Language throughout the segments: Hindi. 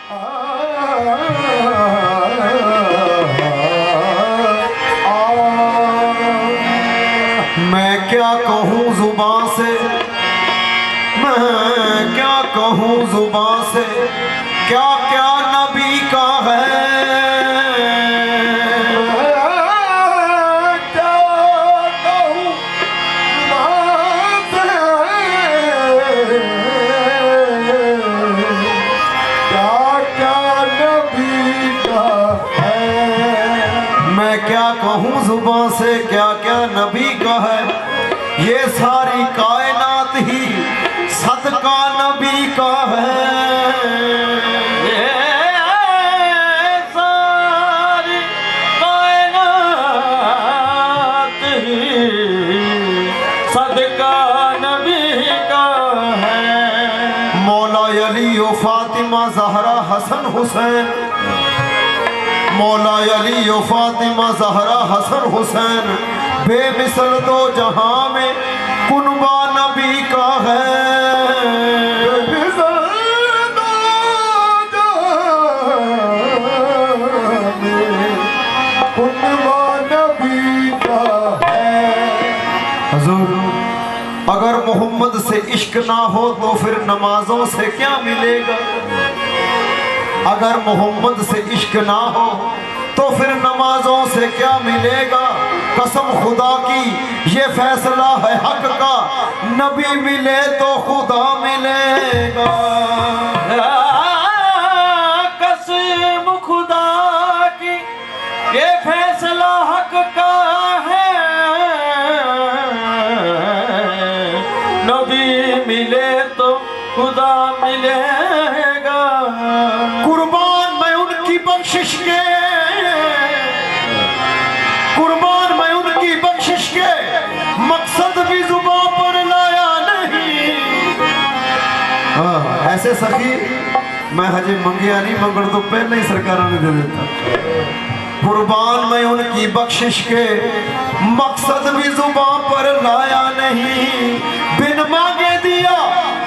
मैं क्या कहूँ जुबां से, मैं क्या कहूँ जुबां से, क्या क्या नबी का है। मैं क्या कहूँ जुबां से, क्या क्या नबी का है। ये सारी कायनात ही सदका नबी का है। ये सारी कायनात ही सदका नबी का है। मौला अली ओ फातिमा ज़हरा हसन हुसैन, मौला अली ओ फातिमा ज़हरा हसन हुसैन, बेमिसल दो जहां में कुनबा नबी का है। हुजूर, अगर मोहम्मद से इश्क ना हो तो फिर नमाजों से क्या मिलेगा। अगर मोहम्मद से इश्क ना हो तो फिर नमाजों से क्या मिलेगा। कसम खुदा की ये फैसला है हक का, नबी मिले तो खुदा मिलेगा। कसम खुदा की ये फैसला हक का है, नबी मिले तो खुदा मिलेगा। कुर्बान मैं उनकी बख्शिश के, कुर्बान मैं उनकी बख्शिश के, मकसद भी जुबां पर लाया नहीं। हाँ, ऐसे सखी मैं हजे मंगिया नहीं, मंगण तो पहले ही सरकार ने दे देता। कुर्बान मैं उनकी बख्शिश के, मकसद भी जुबां पर लाया नहीं। बिन मांगे दिया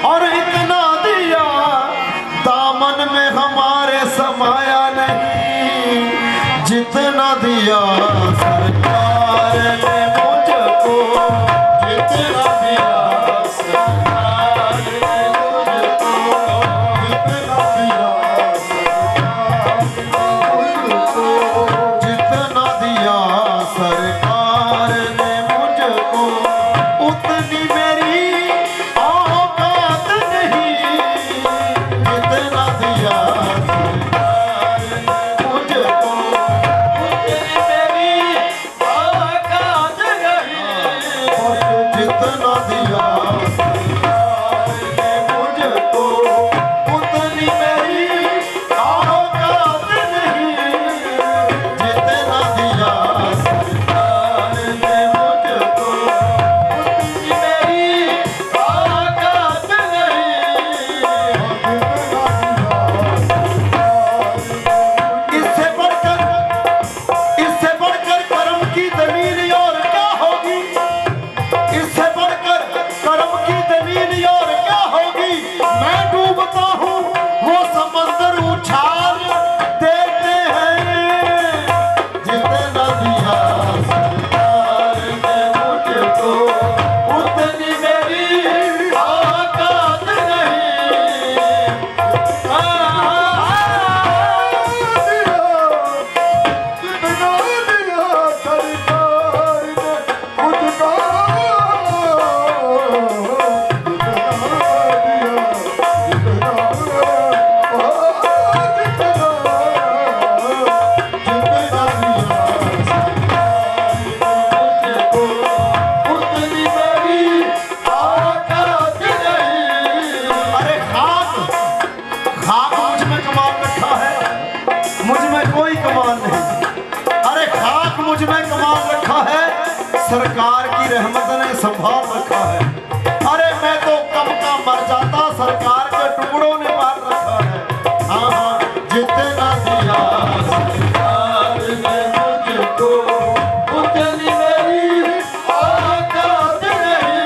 और इतना दिया, दामन में हमारे समाया नहीं। जितना दिया सरकार ने मुझको, जितना दिया सरकार ने मुझको, जितना दिया जितना दिया सरकार ने मुझको, उतनी मेरी औकात नहीं। जितना दिया सरकार ने मुझको, उतनी मेरी औकात नहीं। जितना दिया सरकार ने मुझको, उतनी मेरी औकात नहीं। जितना दिया सरकार ने मुझको, उतनी मेरी औकात नहीं। इससे बढ़कर कर्म की दलील और क्या होगी। इससे बढ़कर कर्म की दलील और क्या होगी। मैं डूबता हूँ वो समंदर उछाल देते हैं। जितना दिया सरकार ने मुझको, उतनी मेरी औकात नहीं। उतनी मेरी औकात नहीं। अरे खाक मुझ में कमाल रखा है, मुझ में कोई कमाल नहीं। अरे खाक मुझ में कमाल रखा है, सरकार की रहमत ने संभाल रखा है। अरे मैं तो कब का मर जाता, सरकार के टुकड़ों ने मार रखा है। हाँ हाँ, जितना दिया सरकार ने मुझको, उतनी मेरी औकात नहीं।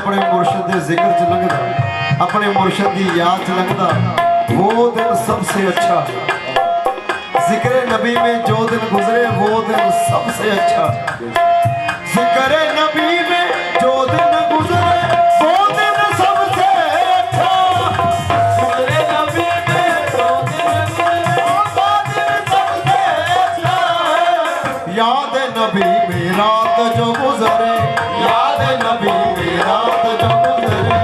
अपने मुर्शद दे जिक्र च लंघदा, अपने मुर्शद की याद च लंघदा, वो दिन सबसे अच्छा। जिक्र नबी में जो दिन गुजरे वो दिन सबसे अच्छा। जिक्र नबी में जो दिन गुजरे वो दिन सबसे अच्छा। जिक्र नबी में जो दिन गुजरे वो दिन सबसे अच्छा। याद नबी में रात जो गुजरे, याद नबी में रात जो गुजरे,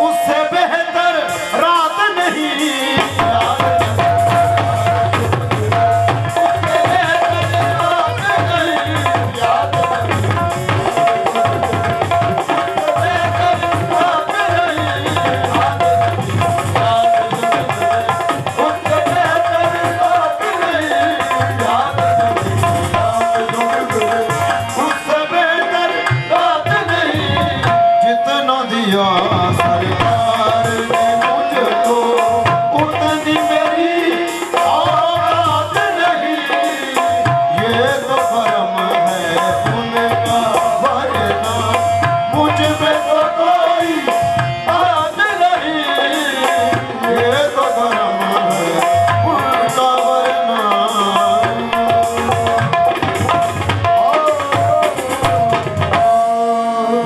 उससे बेहतर रात नहीं। याद उससे बेहतर रात नहीं। जितना दिया सरकार ने मुझको, उतनी मेरी औकात नहीं। ये तो करम है उनका, वरना मुझ पे तो कोई बात नहीं। ये तो करम है उनका, वरना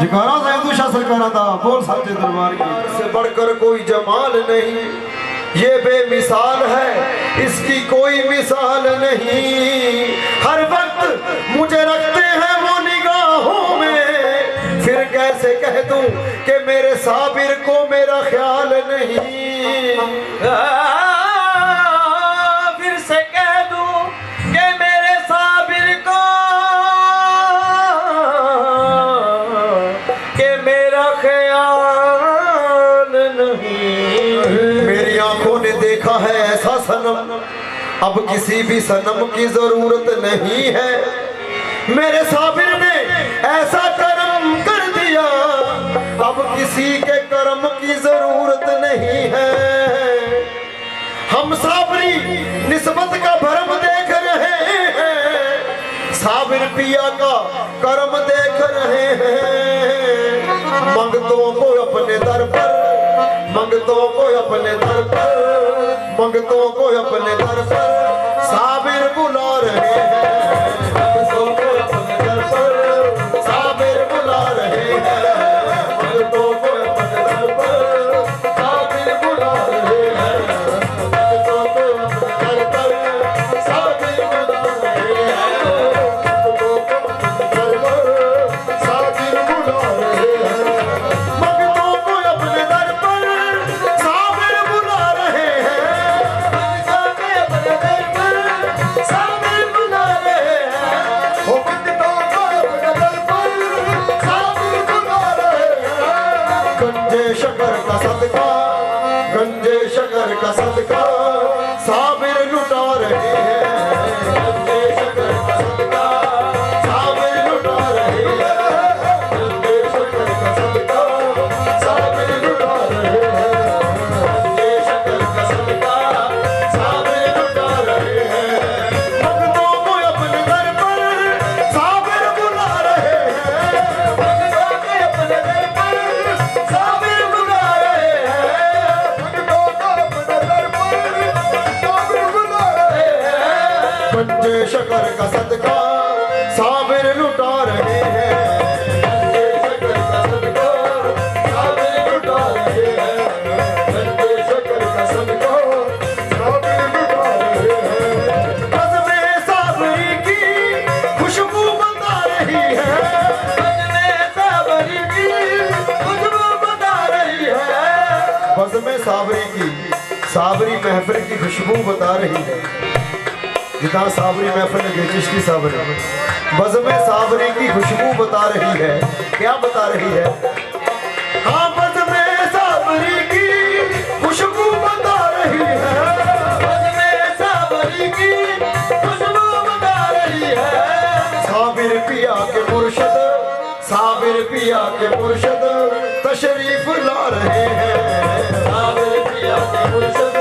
जगारा साहिब शाह सरकार था। बोल साचे दरबार की से बढ़कर कोई जमाल नहीं। ये बेमिसाल है, इसकी कोई मिसाल नहीं। हर वक्त मुझे रखते हैं वो निगाहों में, फिर कैसे कह दूं कि मेरे साबिर को मेरा ख्याल नहीं। फिर से कह दूं कि मेरे साबिर को कि मेरा ख्याल नहीं। मेरी आंखों ने देखा है ऐसा सनम, अब किसी भी सनम की जरूरत नहीं है। मेरे साबिर ने ऐसा करम कर दिया, अब किसी के करम की जरूरत नहीं है। हम साबरी निस्बत का भरम देख रहे हैं, साबिर पिया का करम देख रहे हैं। मंगतों को अपने दर पर, मंगतों को अपने दर पर, मंगतों को अपने दर पर साबिर बुला रहे हैं। मंगतों को अपने दर पर साबिर बुला रहे हैं। मंगतों को अपने दर पर साबिर बुला रहे हैं। मंगतों को अपने दर पर साबिर बुला रहे हैं। मंगतों को अपने दर पर साबिर बुला रहे हैं। मंगतों को अपने दर पर साबिर बुला रहे हैं। मंगतों के अपने दर पर साबिर बुला रहे हैं। हो मंगतों को अपने दर पर साबिर बुला रहे हैं। गंजे शकर का सदका, गंजे शकर का सदका साबिर लुटा रहे हैं। गंजे शकर का सदका साबिर लुटा रहे हैं। गंजे शकर का सदका साबिर लुटा रहे हैं। गंजे शकर का सदका साबिर लुटा रहे हैं। मंगतों को अपने दर पर साबिर बुला रहे हैं। मंगतों के अपने दर पर साबिर बुला रहे हैं। मंगतों को अपने दर पर साबिर बुला रहे हैं। गंजे शकर का सदका साबिर लुटा रहे हैं। गंजे शकर का सदका साबिर लुटा रहे हैं। गंजे शकर का सदका साबिर लुटा रहे हैं। बज़्म-ए साबरी की खुशबू बता रही है। बज़्म-ए साबरी की खुशबू बता रही है। बज़्म-ए साबरी की, साबरी महफिल की खुशबू बता रही है। जितना साबरी महफिल है चिश्ती साबरी, बज़्म-ए साबरी की खुशबू बता रही है। क्या बता रही है? हाँ, बज़्म-ए साबरी की खुशबू बता रही है। बज़्म-ए साबरी की खुशबू बता रही है। साबिर पिया के मुर्शद, साबिर पिया के मुर्शद तशरीफ ला रहे हैं। साबिर पिया के मुर्शद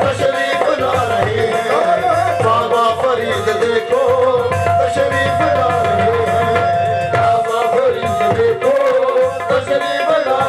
तशरीफ ला रहे हैं। बाबा फरीद देखो तशरीफ ला रहे हैं। बाबा फरीद देखो तशरीफ ला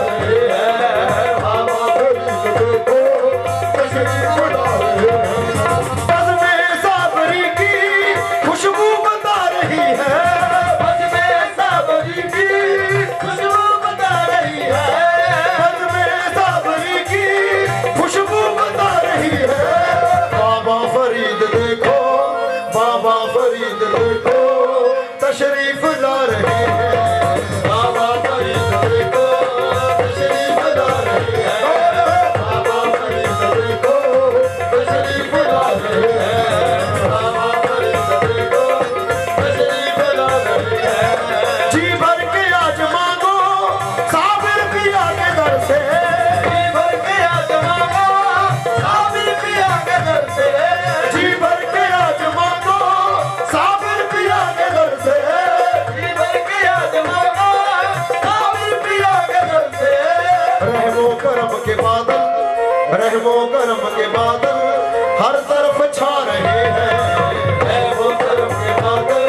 वो कर्म के बादल हर तरफ छा रहे हैं, है वो कर्म के बादल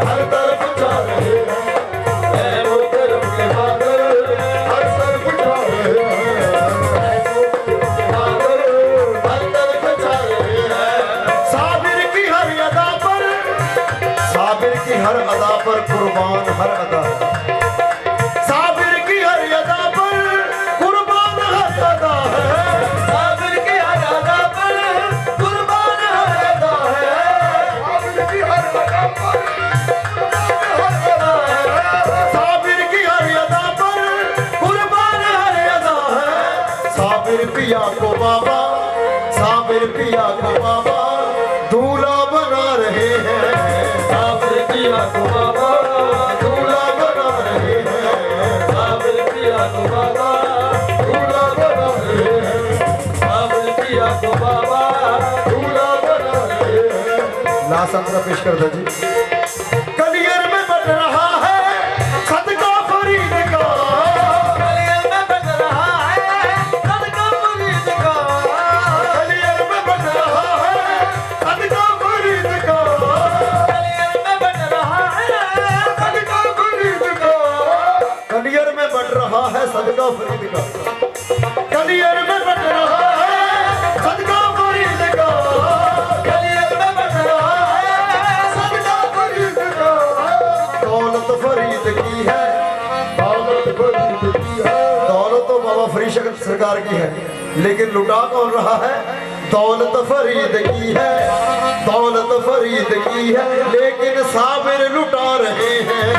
हर तरफ छा रहे हैं, है वो कर्म के बादल हर तरफ छा रहे हैं, बादल हर तरफ छा रहे हैं। साबिर की हर अदा पर, साबिर की हर अदा पर कुर्बान हर अदा, साबिर की हर अदा पर कुर्बान हर अदा है, साबिर की हर अदा पर कुर्बान हर अदा है, साबिर की हर अदा पर कुर्बान हर अदा है, साबिर की हर अदा पर कुर्बान हर अदा है। साबिर पिया को बाबा, साबिर पिया को बाबा दूल्हा बना रहे हैं, साबिर पिया को बाबा दूल्हा बना रहे हैं, साबिर पिया को बाबा दूल्हा बना रहे हैं, साबिर पिया को बाबा दूल्हा बना रहे हैं। लास्ट अंतरा पेश कर दो जी। कलियर में बट रहा है सदका फरीद का, कलियर में बज रहा है सदका फरीद का, कलियर में बट रहा है सदका फरीद का, कलियर में बज रहा है सदका फरीद का, कलियर में बट रहा है सदका फरीद का, कलियर में बट रहा है सदका फरीद का, कलियर में बज रहा है सदका फरीद का। दौलत फरीद की है, दौलत फरीद की है, दौलत तो बाबा फरीद सरकार की है, लेकिन लुटा कौन रहा है? दौलत फरीद की है, दौलत फरीद की है, लेकिन साबिर लुटा रहे हैं,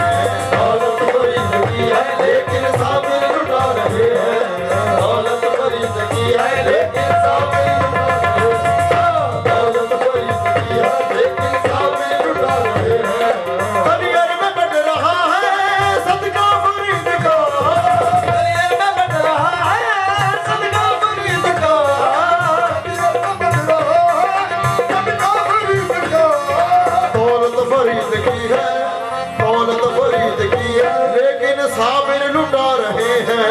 दौलत फरीद की है लेकिन साबिर लुटा रहे हैं, दौलत फरीद की है लेकिन साबिर लुटा रहे हैं, दौलत फरीद की है, लेकिन साबिर लुटा रहे हैं। कलियर में बट रहा है सदका फरीद का, कलियर में बज रहा है सदका फरीद का, दौलत फरीद की है, दौलत फरीद की है, लेकिन साबिर लुटा रहे हैं,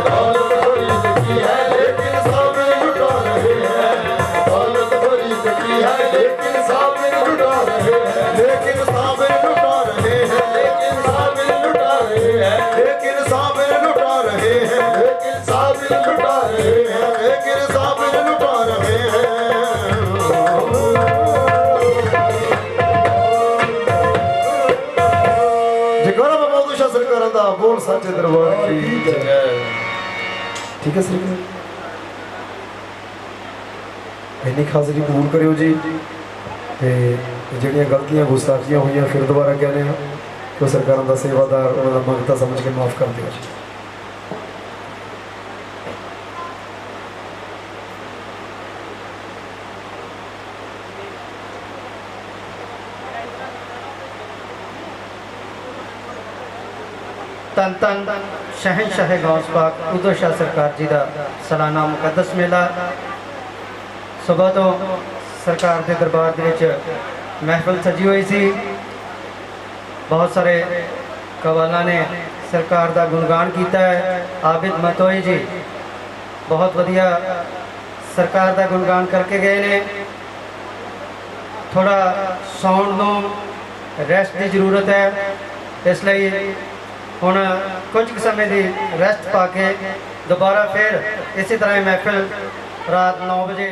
दौलत फरीद की है, लेकिन साबिर लुटा रहे हैं, दौलत फरीद की है, लेकिन साबिर लुटा रहे हैं, लेकिन साबिर लुटा रहे हैं, लेकिन साबिर लुटा रहे हैं, लेकिन साबिर लुटा रहे हैं, लेकिन साबिर लुटा रहे हैं, लेकिन साबिर लुटा रहे हैं। जगोरा बाबा दूषा सरकार दा बोल सच्चे दरबार की जय। ठीक है सरकार, इन्नी हाज़री कबूल करियो जी, ते ਜਿਹੜੀਆਂ ਗਲਤੀਆਂ ਗੁਸਤਾਖੀਆਂ ਹੋਈਆਂ ਫਿਰ ਦੁਬਾਰਾ ਕਹਿੰਦੇ ਆ ਕਿ ਸਰਕਾਰਾਂ ਦਾ ਸੇਵਾਦਾਰ ਉਹਨਾਂ ਦਾ ਮੰਗਤਾ ਸਮਝ ਕੇ ਮਾਫ ਕਰ ਦਿਓ ਜੀ। तन तन शहनशाह गौस पाक उदो शाह सरकार जी का सालाना मुकद्दस मेला सुबह तो सरकार के दरबार के विच महफिल सजी हुई सी। बहुत सारे कवाला ने सरकार का गुणगान किया है। आबिद मतोई जी बहुत वधिया सरकार का गुणगान करके गए ने। थोड़ा सौण नूं रेस्ट की जरूरत है, इसलिए हुण कुछ समय की रेस्ट पा के दोबारा फिर इसी तरह महफिल रात 9 बजे